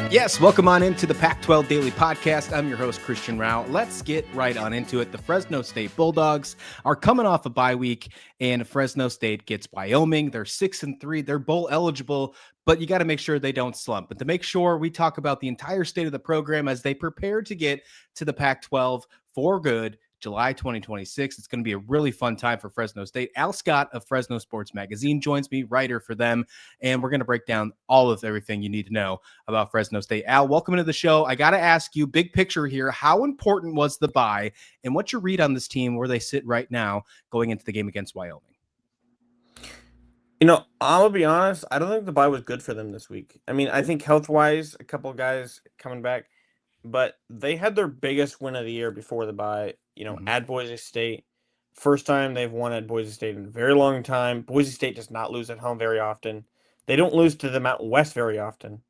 Yes, welcome on into the Pac-12 Daily podcast. I'm your host, Christian Rao. Let's get right on into it. The Fresno State Bulldogs are coming off a bye week, and Fresno State gets Wyoming. They're 6-3. They're bowl eligible, but you got to make sure they don't slump. But to make sure, we talk about the entire state of the program as they prepare to get to the Pac-12 for good. July 2026. It's going to be a really fun time for Fresno State. Al Scott of Fresno Sports Magazine joins me, writer for them, and we're going to break down all of everything you need to know about Fresno State. Al, welcome to the show. I got to ask you, big picture here, how important was the bye, and what's your read on this team where they sit right now going into the game against Wyoming? I'm gonna be honest. I don't think the bye was good for them this week. I mean, I think health-wise, a couple of guys coming back, but they had their biggest win of the year before the bye, at Boise State. First time they've won at Boise State in a very long time. Boise State does not lose at home very often. They don't lose to the Mountain West very often,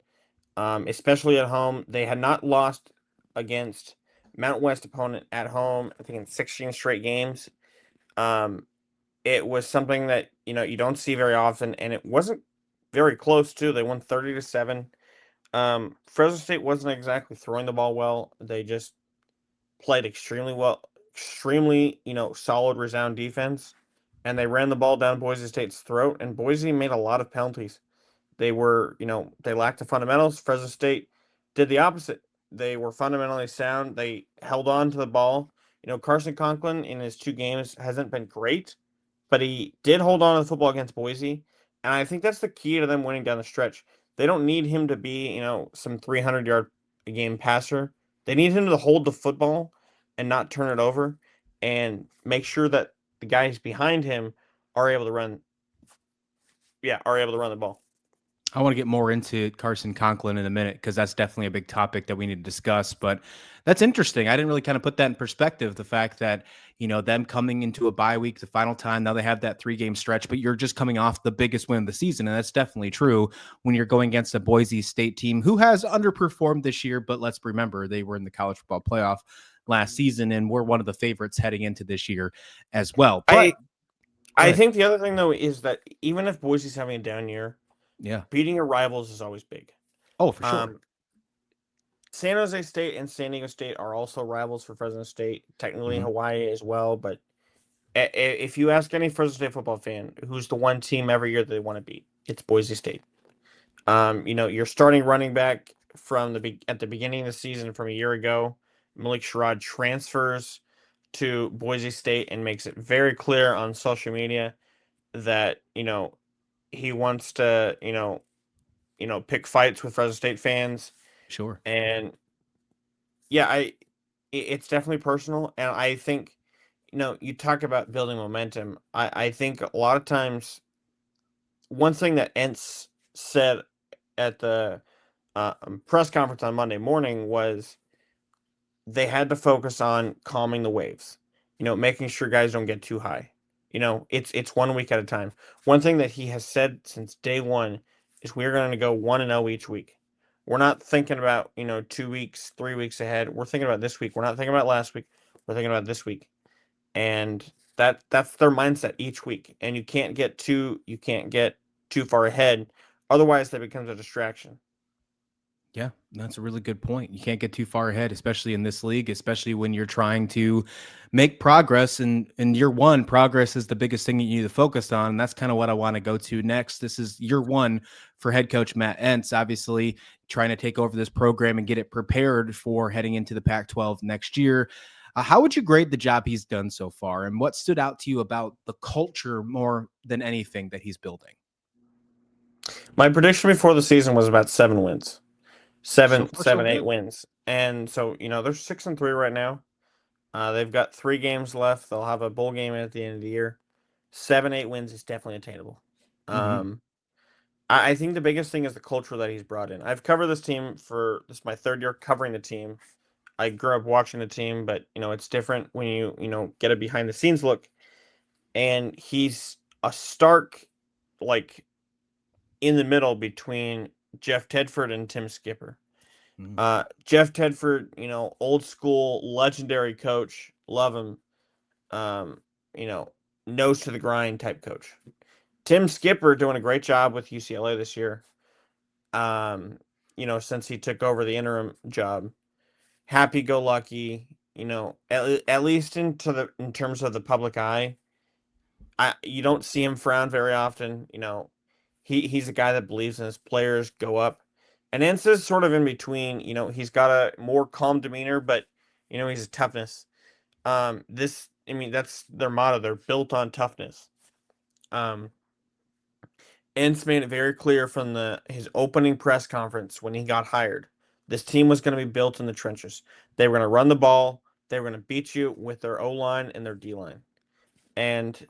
especially at home. They had not lost against Mountain West opponent at home, I think in 16 straight games. It was something that, you don't see very often, and it wasn't very close too. They won 30-7. Fresno State wasn't exactly throwing the ball well. They just played extremely well, extremely, solid, resound defense, and they ran the ball down Boise State's throat, and Boise made a lot of penalties. They were, they lacked the fundamentals. Fresno State did the opposite. They were fundamentally sound. They held on to the ball. Carson Conklin in his 2 games hasn't been great, but he did hold on to the football against Boise, and I think that's the key to them winning down the stretch. They don't need him to be, some 300-yard a game passer. They need him to hold the football and not turn it over, and make sure that the guys behind him are able to run. Yeah, are able to run the ball. I want to get more into Carson Conklin in a minute because that's definitely a big topic that we need to discuss. But that's interesting. I didn't really kind of put that in perspective. The fact that, them coming into a bye week, the final time, now they have that 3-game stretch, but you're just coming off the biggest win of the season. And that's definitely true when you're going against a Boise State team who has underperformed this year. But let's remember, they were in the college football playoff last season and we're one of the favorites heading into this year as well. But I think the other thing, though, is that even if Boise's having a down year, yeah, beating your rivals is always big. oh, for sure. San Jose State and San Diego State are also rivals for Fresno State, technically Mhm. Hawaii as well. But if you ask any Fresno State football fan who's the one team every year that they want to beat, it's Boise State. Your starting running back at the beginning of the season from a year ago, Malik Sherrod, transfers to Boise State and makes it very clear on social media that he wants to pick fights with Fresno State fans. Sure. And yeah, it's definitely personal, and I think you talk about building momentum. I think a lot of times one thing that Entz said at the press conference on Monday morning was they had to focus on calming the waves, making sure guys don't get too high. It's 1 week at a time. One thing that he has said since day one is we're going to go 1-0 each week. We're not thinking about, 2 weeks, 3 weeks ahead. We're thinking about this week. We're not thinking about last week. We're thinking about this week. And that's their mindset each week. And you can't get too far ahead. Otherwise that becomes a distraction. Yeah, that's a really good point. You can't get too far ahead, especially in this league, especially when you're trying to make progress. And in year one, progress is the biggest thing that you need to focus on. And that's kind of what I want to go to next. This is year one for head coach Matt Entz, obviously trying to take over this program and get it prepared for heading into the Pac-12 next year. How would you grade the job he's done so far? And what stood out to you about the culture more than anything that he's building? My prediction before the season was about 7 wins. So far, so 8 good. wins. And so, they're 6-3 right now. They've got 3 games left. They'll have a bowl game at the end of the year. 7, 8 wins is definitely attainable. Mm-hmm. I think the biggest thing is the culture that he's brought in. I've covered this team this is my 3rd year covering the team. I grew up watching the team, but it's different when you get a behind the scenes look. And he's a stark, like, in the middle between Jeff Tedford and Tim Skipper. Jeff Tedford, old school, legendary coach. Love him. Um, you know, nose to the grind type coach. Tim Skipper doing a great job with UCLA this year. Um, since he took over the interim job. Happy-go-lucky, at least in terms of the public eye. You don't see him frown very often. He's a guy that believes in his players go up. And Entz is sort of in between. He's got a more calm demeanor, but he's a toughness. That's their motto. They're built on toughness. Um, Entz made it very clear from his opening press conference when he got hired. This team was going to be built in the trenches. They were going to run the ball. They were going to beat you with their O-line and their D-line. And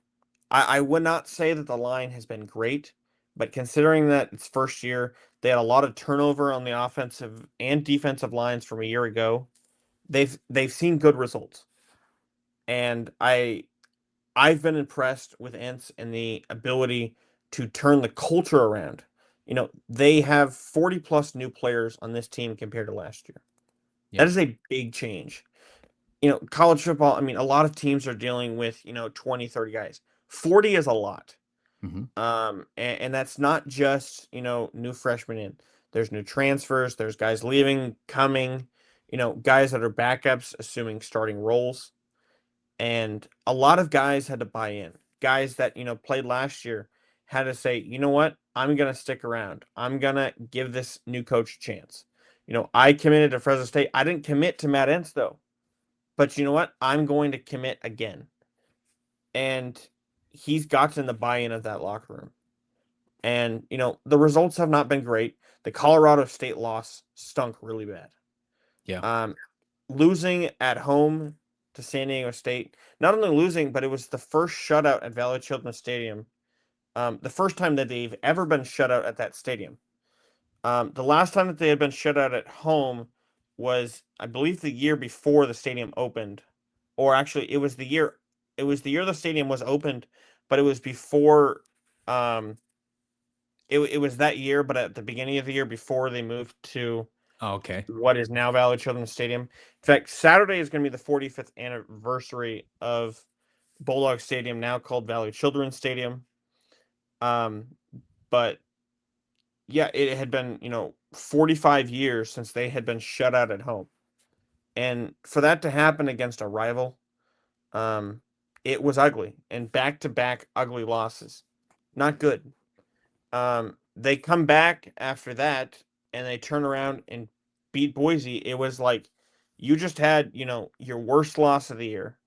I would not say that the line has been great, but considering that it's first year, they had a lot of turnover on the offensive and defensive lines from a year ago. They've seen good results. And I've been impressed with Entz and the ability to turn the culture around. They have 40 plus new players on this team compared to last year. Yeah. That is a big change. College football, a lot of teams are dealing with, 20, 30 guys. 40 is a lot. And that's not just, new freshmen in. There's new transfers, there's guys leaving, coming, guys that are backups, assuming starting roles. And a lot of guys had to buy in. Guys that, played last year had to say, you know what? I'm going to stick around. I'm going to give this new coach a chance. I committed to Fresno State. I didn't commit to Matt Entz, though. But you know what? I'm going to commit again. And he's gotten the buy-in of that locker room. And, the results have not been great. The Colorado State loss stunk really bad. Yeah. Losing at home to San Diego State, not only losing, but it was the first shutout at Valley Children's Stadium. The first time that they've ever been shut out at that stadium. The last time that they had been shut out at home was, I believe, the year before the stadium opened. Or actually, it was the year the stadium was opened, but it was before it was that year, but at the beginning of the year before they moved to what is now Valley Children's Stadium. In fact, Saturday is going to be the 45th anniversary of Bulldog Stadium, now called Valley Children's Stadium. But yeah, it had been, 45 years since they had been shut out at home. And for that to happen against a rival, it was ugly. And back-to-back ugly losses. Not good. They come back after that, and they turn around and beat Boise. It was like you just had, your worst loss of the year,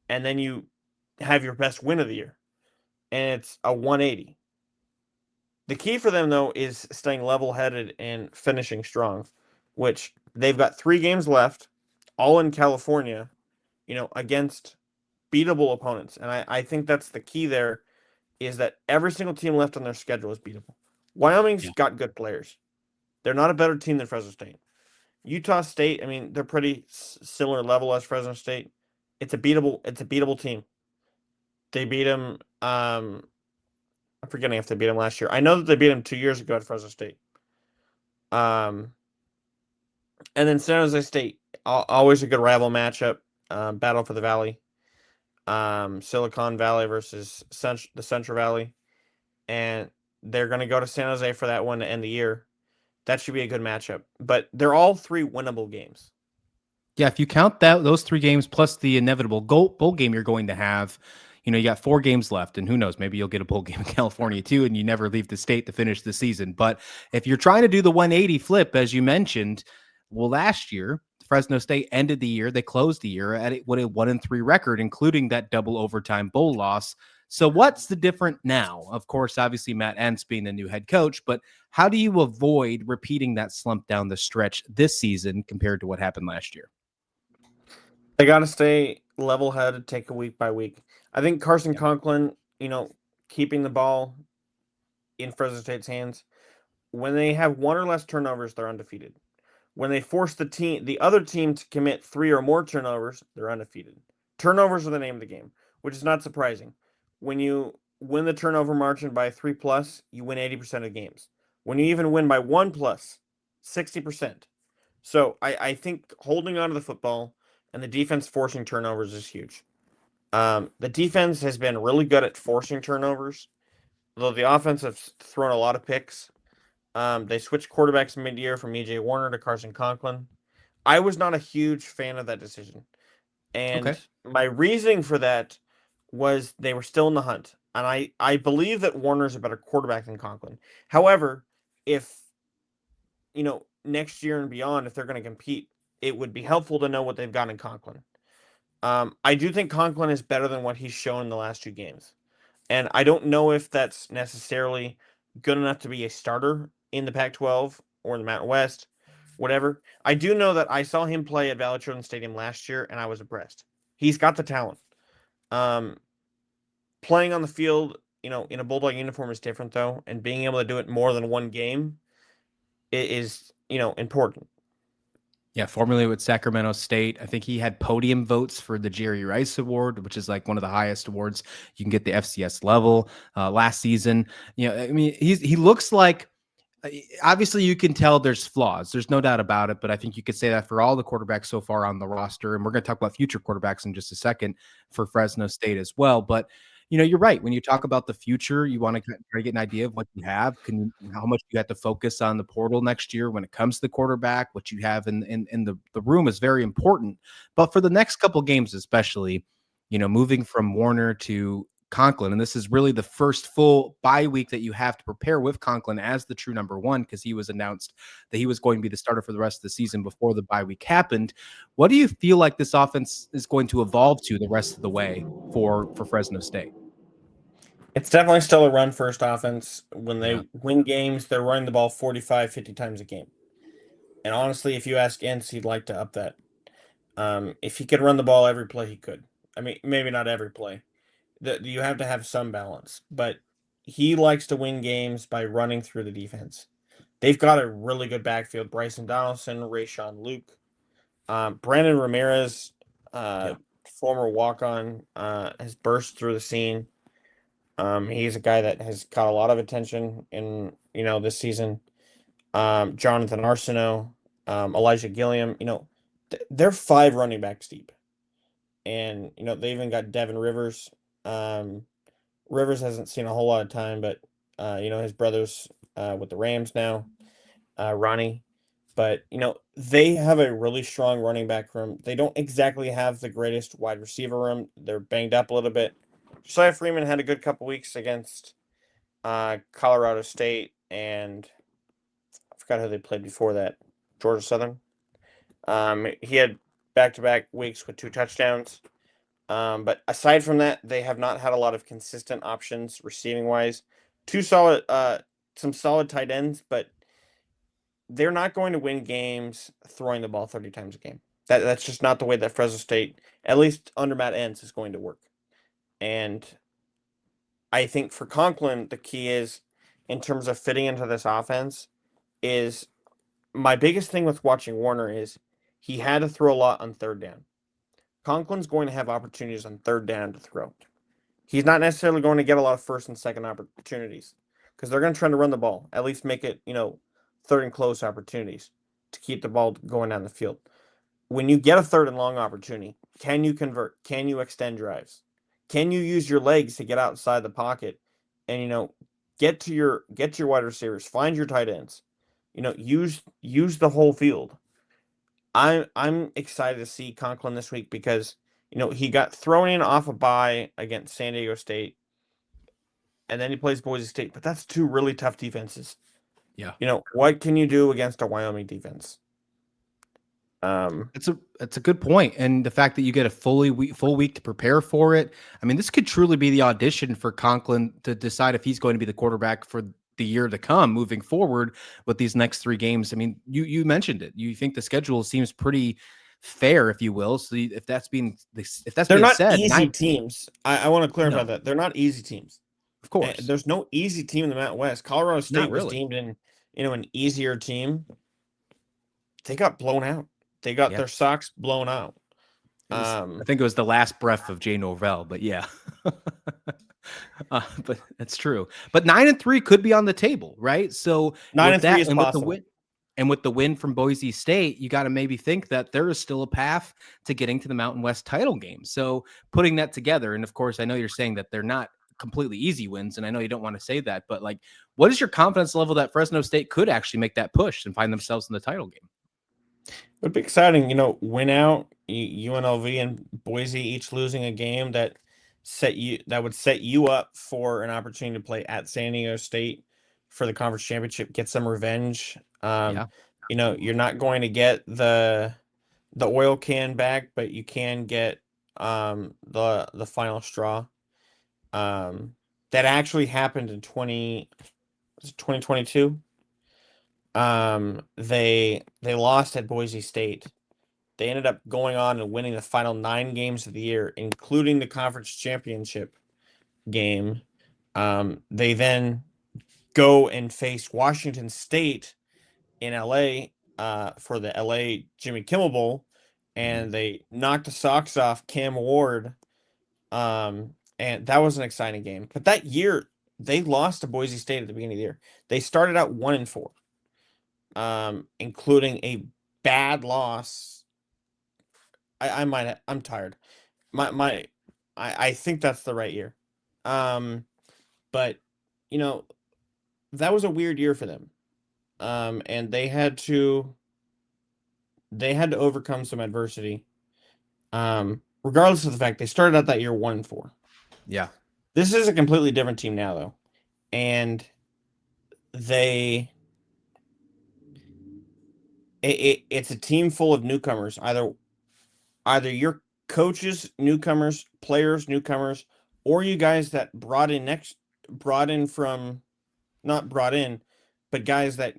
and then you have your best win of the year. And it's a 180. The key for them, though, is staying level-headed and finishing strong, which they've got 3 games left, all in California, against beatable opponents. And I think that's the key there, is that every single team left on their schedule is beatable. Wyoming's got good players. They're not a better team than Fresno State. Utah State, they're pretty similar level as Fresno State. It's a beatable team. They beat them. I'm forgetting if they beat them last year. I know that they beat them 2 years ago at Fresno State. And then San Jose State, always a good rival matchup. Battle for the Valley. Silicon Valley versus the Central Valley. And they're going to go to San Jose for that one to end the year. That should be a good matchup. But they're all 3 winnable games. Yeah, if you count those 3 games plus the inevitable bowl game you're going to have, you got 4 games left, and who knows, maybe you'll get a bowl game in California too, and you never leave the state to finish the season. But if you're trying to do the 180 flip, as you mentioned, well, last year, Fresno State ended the year, they closed the year at a 1-3 record, including that double overtime bowl loss. So what's the different now? Of course, obviously Matt Entz being the new head coach, but how do you avoid repeating that slump down the stretch this season compared to what happened last year? They got to stay level-headed, take it week by week. I think Carson Conklin, keeping the ball in Fresno State's hands, when they have 1 or less turnovers, they're undefeated. When they force the other team to commit 3 or more turnovers, they're undefeated. Turnovers are the name of the game, which is not surprising. When you win the turnover margin by 3+, you win 80% of games. When you even win by 1+, 60%. So I think holding on to the football and the defense forcing turnovers is huge. The defense has been really good at forcing turnovers, though the offense has thrown a lot of picks. They switched quarterbacks mid-year from EJ Warner to Carson Conklin. I was not a huge fan of that decision. Okay. And my reasoning for that was they were still in the hunt. And I believe that Warner's a better quarterback than Conklin. However, if, next year and beyond, if they're going to compete, it would be helpful to know what they've got in Conklin. I do think Conklin is better than what he's shown in the last 2 games. And I don't know if that's necessarily good enough to be a starter in the Pac-12 or the Mountain West, whatever. I do know that I saw him play at Valley Children's Stadium last year, and I was impressed. He's got the talent. Um, Playing on the field, in a Bulldog uniform is different, though, and being able to do it more than one game is, important. Yeah, formerly with Sacramento State. I think he had podium votes for the Jerry Rice Award, which is like one of the highest awards you can get the FCS level last season. I mean, he looks like obviously you can tell there's flaws. There's no doubt about it, but I think you could say that for all the quarterbacks so far on the roster. And we're going to talk about future quarterbacks in just a second for Fresno State as well. But you're right. When you talk about the future, you want to try to get an idea of what you have. How much you have to focus on the portal next year when it comes to the quarterback. What you have in the room is very important. But for the next couple games, especially, moving from Warner to Conklin, and this is really the first full bye week that you have to prepare with Conklin as the true number one, because he was announced that he was going to be the starter for the rest of the season before the bye week happened. What do you feel like this offense is going to evolve to the rest of the way for Fresno State? It's definitely still a run-first offense. When Yeah. they win games, they're running the ball 45, 50 times a game. And honestly, if you ask Entz, he'd like to up that. If he could run the ball every play, he could. I mean, maybe not every play. You have to have some balance, but he likes to win games by running through the defense. They've got a really good backfield. Bryson Donaldson, Rayshawn Luke, Brandon Ramirez, Yeah. former walk-on, has burst through the scene. He's a guy that has caught a lot of attention in this season. Jonathan Arsenault, Elijah Gilliam. They're 5 running backs deep, and they even got Devin Rivers. Rivers hasn't seen a whole lot of time, but his brother's with the Rams now, Ronnie. But they have a really strong running back room. They don't exactly have the greatest wide receiver room. They're banged up a little bit. Josiah Freeman had a good couple weeks against Colorado State, and I forgot who they played before that. Georgia Southern. He had back-to-back weeks with 2 touchdowns. But aside from that, they have not had a lot of consistent options receiving wise. Some solid tight ends, but they're not going to win games throwing the ball 30 times a game. That's just not the way that Fresno State, at least under Matt Entz, is going to work. And I think for Conklin, the key is, in terms of fitting into this offense, is my biggest thing with watching Warner is he had to throw a lot on third down. Conklin's going to have opportunities on third down to throw. He's not necessarily going to get a lot of first and second opportunities because they're going to try to run the ball, at least make it, third and close opportunities to keep the ball going down the field. When you get a third and long opportunity, can you convert? Can you extend drives? Can you use your legs to get outside the pocket and get to your wide receivers, find your tight ends, use the whole field. I'm excited to see Conklin this week because he got thrown in off a bye against San Diego State, and then he plays Boise State. But that's 2 really tough defenses. Yeah. What can you do against a Wyoming defense? It's a good point, and the fact that you get a full week to prepare for it. I mean, this could truly be the audition for Conklin to decide if he's going to be the quarterback for the year to come, moving forward with these next 3 games. I mean, you mentioned it. You think the schedule seems pretty fair, if you will. So if that's being they're not said, easy teams. I want to clarify no, that they're not easy teams. of course, There's no easy team in the Mountain West. Colorado not State was really. deemed an easier team. They got blown out. They got Yeah. their socks blown out. I think it was the last breath of Jay Norvell, but yeah. But that's true. But 9-3 could be on the table, right? So 9-3 is possible. With the win from Boise State, you got to maybe think that there is still a path to getting to the Mountain West title game. So putting that together, and of course, I know you're saying that they're not completely easy wins, and I know you don't want to say that, but like, what is your confidence level that Fresno State could actually make that push and find themselves in the title game? It would be exciting, win out, UNLV and Boise each losing a game that would set you up for an opportunity to play at San Diego State for the conference championship, get some revenge. Yeah. You're not going to get the oil can back, but you can get the final straw. That actually happened in 2022. They lost at Boise State. They ended up going on and winning the final 9 games of the year, including the conference championship game. They then go and face Washington State in LA for the LA Jimmy Kimmel Bowl, and they knocked the socks off Cam Ward. And that was an exciting game. But that year, they lost to Boise State at the beginning of the year. They started out 1-4, including a bad loss. I'm tired. I think that's the right year. But that was a weird year for them. And they had to overcome some adversity. Regardless of the fact they started out that year 1-4. Yeah. This is a completely different team now, though. And it's a team full of newcomers. Either your coaches, newcomers, players, newcomers, or you guys that not brought in, but guys that,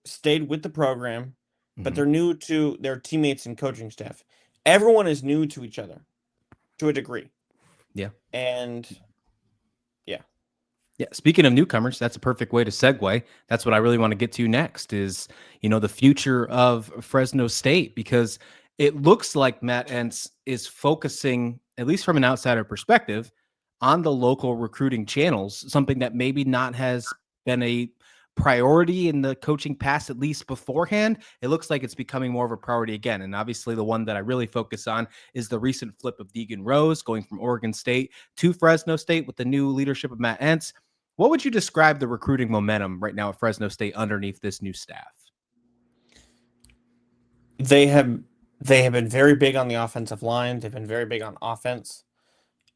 stayed with the program, but they're new to their teammates and coaching staff. Everyone is new to each other to a degree. Yeah. And yeah. Speaking of newcomers, that's a perfect way to segue. That's what I really want to get to next is, the future of Fresno State, because it looks like Matt Entz is focusing, at least from an outsider perspective, on the local recruiting channels, something that maybe not has been a priority in the coaching past, at least beforehand. It looks like it's becoming more of a priority again. And obviously the one that I really focus on is the recent flip of Deegan Rose going from Oregon State to Fresno State with the new leadership of Matt Entz. What would you describe the recruiting momentum right now at Fresno State underneath this new staff? They have been very big on the offensive line. They've been very big on offense.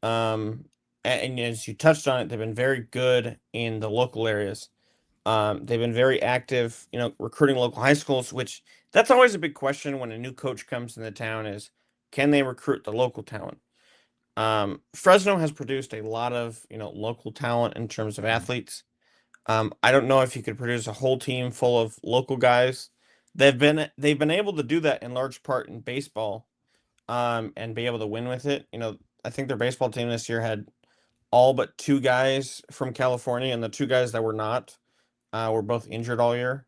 And as you touched on it, they've been very good in the local areas. They've been very active, recruiting local high schools, which that's always a big question when a new coach comes in the town is, can they recruit the local talent? Fresno has produced a lot of, local talent in terms of athletes. I don't know if you could produce a whole team full of local guys. They've been able to do that in large part in baseball, and be able to win with it. I think their baseball team this year had all but 2 guys from California, and the 2 guys that were not were both injured all year,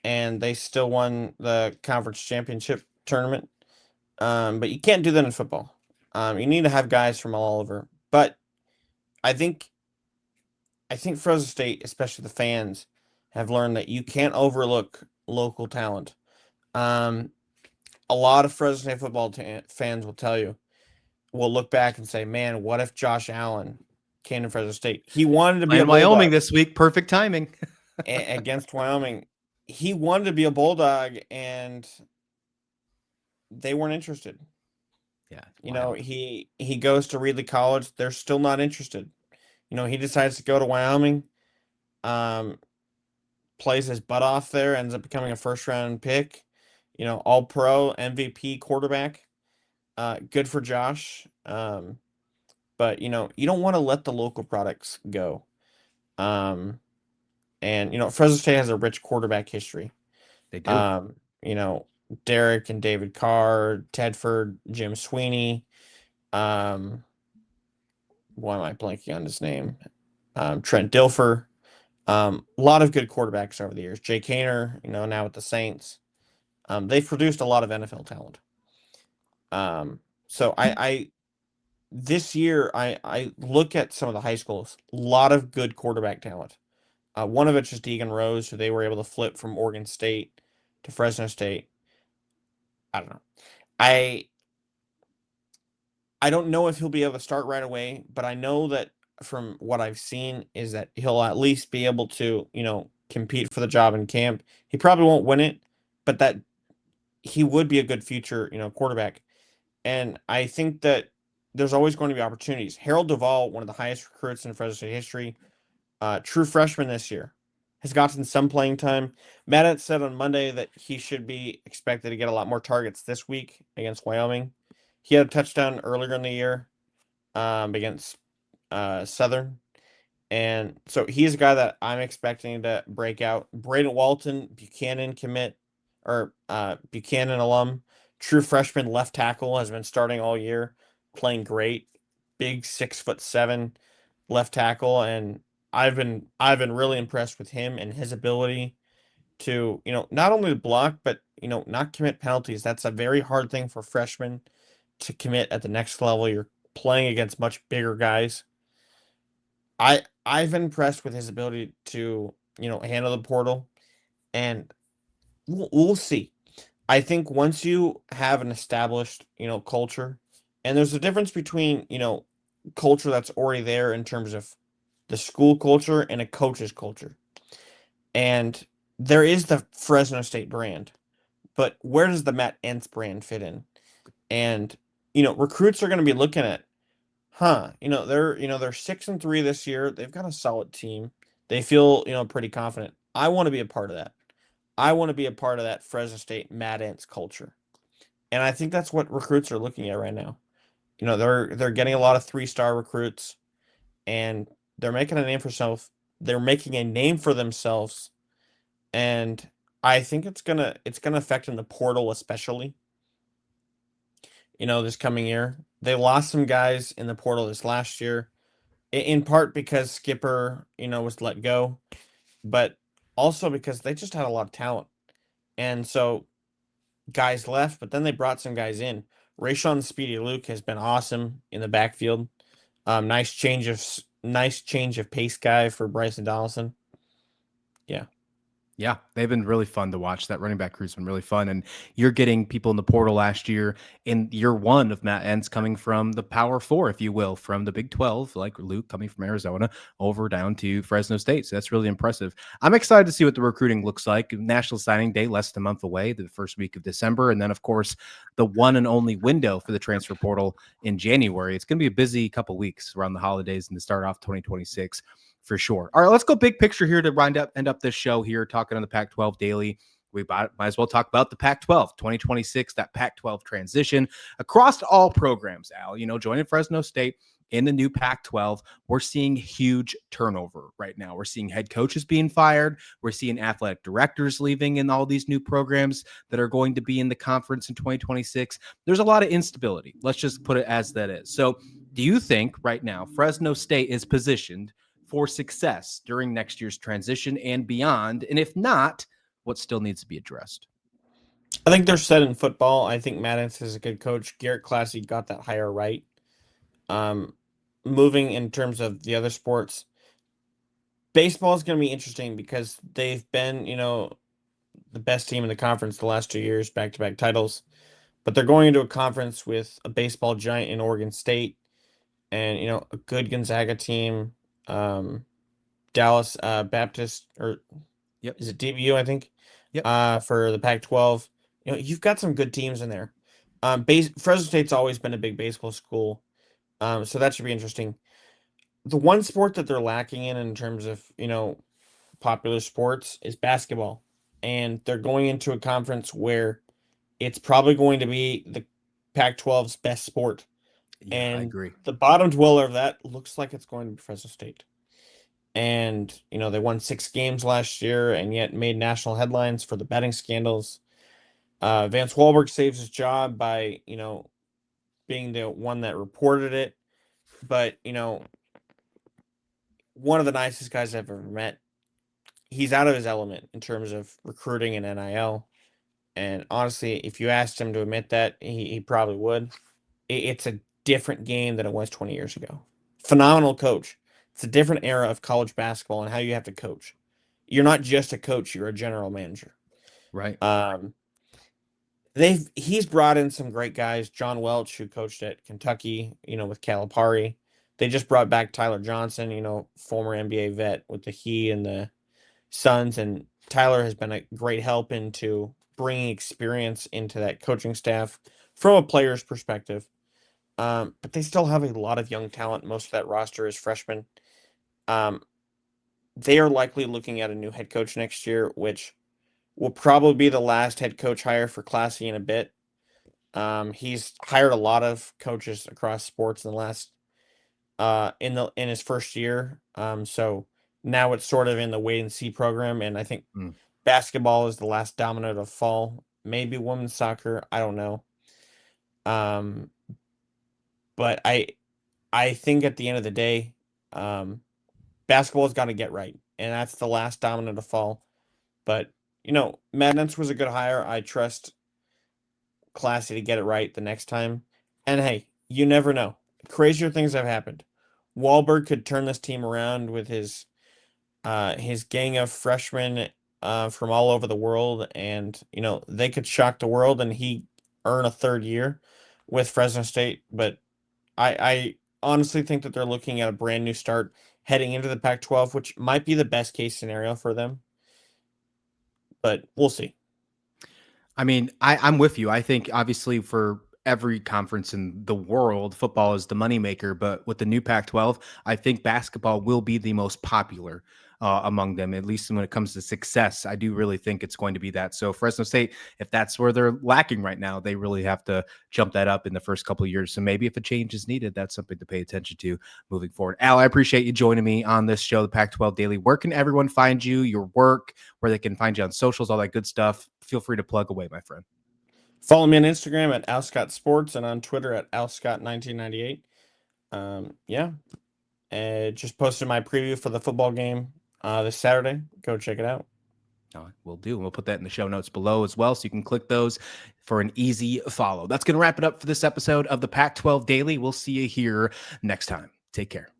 and they still won the conference championship tournament. But you can't do that in football. You need to have guys from all over. But I think Fresno State, especially the fans, have learned that you can't overlook local talent. A lot of Fresno State football fans will look back and say, "Man, what if Josh Allen came to Fresno State? He wanted to be a Wyoming Bulldog this week. Perfect timing against Wyoming. He wanted to be a Bulldog, and they weren't interested." Yeah. He goes to Reedley College. They're still not interested. He decides to go to Wyoming, plays his butt off there, ends up becoming a first-round pick, all-pro, MVP quarterback. Good for Josh. But, you don't want to let the local products go. And, Fresno State has a rich quarterback history. They do. Derek and David Carr, Tedford, Jim Sweeney. Why am I blanking on his name? Trent Dilfer. A lot of good quarterbacks over the years. Jay Kaner, now with the Saints. They've produced a lot of NFL talent. So this year I look at some of the high schools, a lot of good quarterback talent. One of it's just Deegan Rose, who they were able to flip from Oregon State to Fresno State. I don't know. I don't know if he'll be able to start right away, but I know that from what I've seen, is that he'll at least be able to, compete for the job in camp. He probably won't win it, but that he would be a good future, quarterback. And I think that there's always going to be opportunities. Harold Duvall, one of the highest recruits in Fresno State history, true freshman this year, has gotten some playing time. Matt Entz said on Monday that he should be expected to get a lot more targets this week against Wyoming. He had a touchdown earlier in the year against Southern. And so he's a guy that I'm expecting to break out. Braden Walton, Buchanan commit, or Buchanan alum, true freshman left tackle, has been starting all year, playing great. Big 6'7" left tackle, and I've been really impressed with him and his ability to, not only block, but not commit penalties. That's a very hard thing for freshmen to commit at the next level. You're playing against much bigger guys. I've been impressed with his ability to, handle the portal, and we'll see. I think once you have an established, culture, and there's a difference between, culture that's already there in terms of the school culture and a coach's culture. And there is the Fresno State brand, but where does the Matt Entz brand fit in? And, recruits are going to be looking at, they're 6-3 this year. They've got a solid team. They feel, pretty confident. I want to be a part of that. I want to be a part of that Fresno State Mad Ants culture. And I think that's what recruits are looking at right now. They're getting a lot of 3-star recruits, and they're making a name for themselves. They're making a name for themselves, and I think it's gonna affect in the portal, especially, this coming year. They lost some guys in the portal this last year, in part because Skipper, was let go, but also because they just had a lot of talent. And so guys left, but then they brought some guys in. Rayshon Speedy Luke has been awesome in the backfield. Nice change of pace guy for Bryson Donaldson. Yeah. Yeah, they've been really fun to watch. That running back crew's been really fun. And you're getting people in the portal last year in year one of Matt Entz coming from the Power Four, if you will, from the Big 12, like Luke coming from Arizona over down to Fresno State. So that's really impressive. I'm excited to see what the recruiting looks like. National Signing Day, less than a month away, the first week of December. And then, of course, the one and only window for the transfer portal in January. It's going to be a busy couple weeks around the holidays and to start off 2026. For sure. All right, let's go big picture here to end up this show here, talking on the Pac-12 Daily. We might as well talk about the Pac-12 2026, that Pac-12 transition across all programs, Al. Joining Fresno State in the new Pac-12, we're seeing huge turnover right now. We're seeing head coaches being fired. We're seeing athletic directors leaving in all these new programs that are going to be in the conference in 2026. There's a lot of instability. Let's just put it as that is. So do you think right now Fresno State is positioned for success during next year's transition and beyond? And if not, what still needs to be addressed? I think they're set in football. I think Matt Entz is a good coach. Garrett Classy got that hire right. Um, Moving in terms of the other sports, baseball is going to be interesting because they've been, the best team in the conference the last 2 years, back-to-back titles. But they're going into a conference with a baseball giant in Oregon State, and a good Gonzaga team. Dallas Baptist, or Yep. is it DBU, I think? Yep. For the Pac-12. You've got some good teams in there. Fresno State's always been a big baseball school. So that should be interesting. The one sport that they're lacking in terms of, popular sports is basketball. And they're going into a conference where it's probably going to be the Pac-12's best sport. Yeah, I And agree. the bottom dweller of that looks like it's going to be Fresno State. And, they won 6 games last year and yet made national headlines for the betting scandals. Vance Wahlberg saves his job by, being the one that reported it. But, one of the nicest guys I've ever met. He's out of his element in terms of recruiting and NIL. And honestly, if you asked him to admit that, he probably would. It's a different game than it was 20 years ago. Phenomenal coach. It's a different era of college basketball and how you have to coach. You're not just a coach, you're a general manager. Right. He's brought in some great guys. John Welch, who coached at Kentucky, with Calipari. They just brought back Tyler Johnson, former NBA vet with the Heat and the Suns, and Tyler has been a great help into bringing experience into that coaching staff from a player's perspective. But they still have a lot of young talent. Most of that roster is freshmen. Um, they are likely looking at a new head coach next year, which will probably be the last head coach hire for Classy in a bit. He's hired a lot of coaches across sports in the last in his first year. So now it's sort of in the wait and see program, and I think basketball is the last domino to fall. Maybe women's soccer, I don't know. Um, but I think at the end of the day, basketball's got to get right, and that's the last domino to fall. But Matt Entz was a good hire. I trust Classy to get it right the next time. And hey, you never know. Crazier things have happened. Wahlberg could turn this team around with his gang of freshmen from all over the world, and they could shock the world, and he earn a third year with Fresno State. But I honestly think that they're looking at a brand new start heading into the Pac-12, which might be the best case scenario for them. But we'll see. I mean, I'm with you. I think obviously for every conference in the world, football is the moneymaker. But with the new Pac-12, I think basketball will be the most popular among them, at least when it comes to success. I do really think it's going to be that. So Fresno State, if that's where they're lacking right now, they really have to jump that up in the first couple of years. So maybe if a change is needed, that's something to pay attention to moving forward. Al, I appreciate you joining me on this show, the Pac-12 Daily. Where can everyone find you, your work, where they can find you on socials, all that good stuff? Feel free to plug away, my friend. Follow me on Instagram at Alscott Sports and on Twitter at Alscott1998. Yeah. Just posted my preview for the football game this Saturday. Go check it out. We'll do. We'll put that in the show notes below as well, so you can click those for an easy follow. That's going to wrap it up for this episode of the Pac-12 Daily. We'll see you here next time. Take care.